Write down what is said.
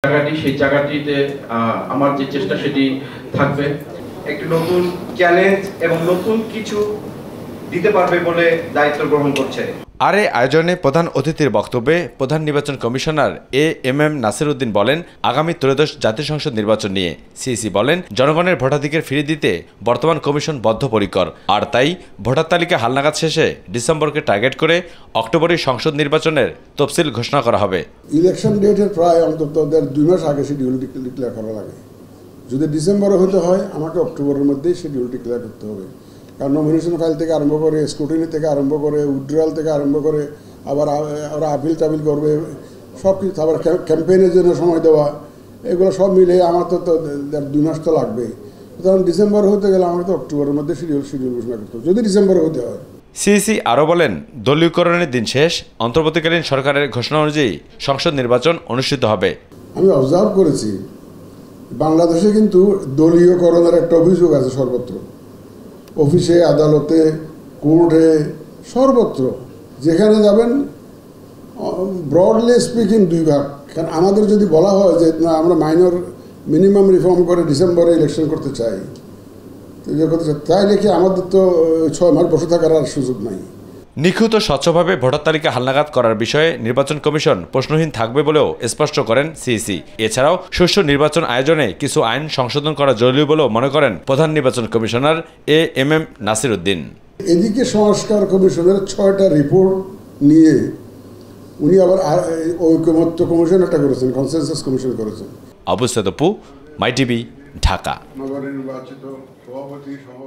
জায়গাটি সেই জায়গাটিতে আমার যে চেষ্টা সেটি থাকবে। একটি নতুন চ্যালেঞ্জ এবং নতুন কিছু দিতে পারবে বলে দায়িত্ব গ্রহণ করছে। আর এই আয়োজনে প্রধান অতিথির বক্তব্যে প্রধান নির্বাচন কমিশনার এএমএম নাসির উদ্দিন বলেন, আগামী ত্রয়োদশ জাতীয় সংসদ নির্বাচন নিয়ে সিইসি বলেন, জনগণের ভোটাধিকার ফিরিয়ে দিতে বর্তমান কমিশন বদ্ধপরিকর। আর তাই ভোটার তালিকা হালনাগাদ শেষে ডিসেম্বরকে টার্গেট করে অক্টোবরে সংসদ নির্বাচনের তফসিল ঘোষণা করা হবে। ইলেকশন ডেটের প্রায় অন্তত 2 মাস আগে শিডিউল ডিক্লেয়ার করা লাগে। যদি ডিসেম্বরে হতে হয় আমাকে অক্টোবরের মধ্যেই শিডিউল ডিক্লেয়ার করতে হবে। কারণ নমিনেশন ফাইল থেকে আরম্ভ করে, স্ক্রুটিনি থেকে আরম্ভ করে, উইথড্রয়াল থেকে আরম্ভ করে, আবার ওরা আপিল টাপিল করবে, সব কিছু, আবার ক্যাম্পেইনের জন্য সময় দেওয়া, এগুলো সব মিলে আমার তো 2 মাস তো লাগবেই। তখন ডিসেম্বর হতে গেলে আমাকে তো অক্টোবরের মধ্যে শিডিউল ঘোষণা করতে হবে, যদি ডিসেম্বরে হতে হয়। সিইসি আরও বলেন, দলীয়করণের দিন শেষ, অন্তর্বর্তীকালীন সরকারের ঘোষণা অনুযায়ী সংসদ নির্বাচন অনুষ্ঠিত হবে। আমি অবজার্ভ করেছি বাংলাদেশে কিন্তু দলীয়করণের একটা অভিযোগ আছে সর্বত্র, অফিসে, আদালতে, কোর্টে, সর্বত্র যেখানে যাবেন ব্রডলি স্পিকিং 2 ভাগ। কারণ আমাদের যদি বলা হয় যে না আমরা মাইনর মিনিমাম রিফর্ম করে ডিসেম্বরে ইলেকশন করতে চাই, তাইলে কি আমাদের তো 6 মাস বসে থাকার আর সুযোগ নাই। নিখুঁত ও স্বচ্ছভাবে ভোটার তালিকা হালনাগাদ করার বিষয়ে নির্বাচন কমিশন প্রশ্নহীন থাকবে বলেও স্পষ্ট করেন সিইসি। এছাড়াও সুষ্ঠু নির্বাচন আয়োজনে কিছু আইন সংশোধন করা জরুরি বলেও মনে করেন প্রধান নির্বাচন কমিশনার এএমএম নাসির উদ্দিন। এদিকে সংস্কার কমিশনের 6টা রিপোর্ট নিয়ে উনি আবার ঐকমত্য কমিশন একটা করেছেন, কনসেনসাস কমিশন করেছেন। আবু সাদ অপু, মাই টিভি, ঢাকা। নগর নির্বাচিত সভাপতি সহ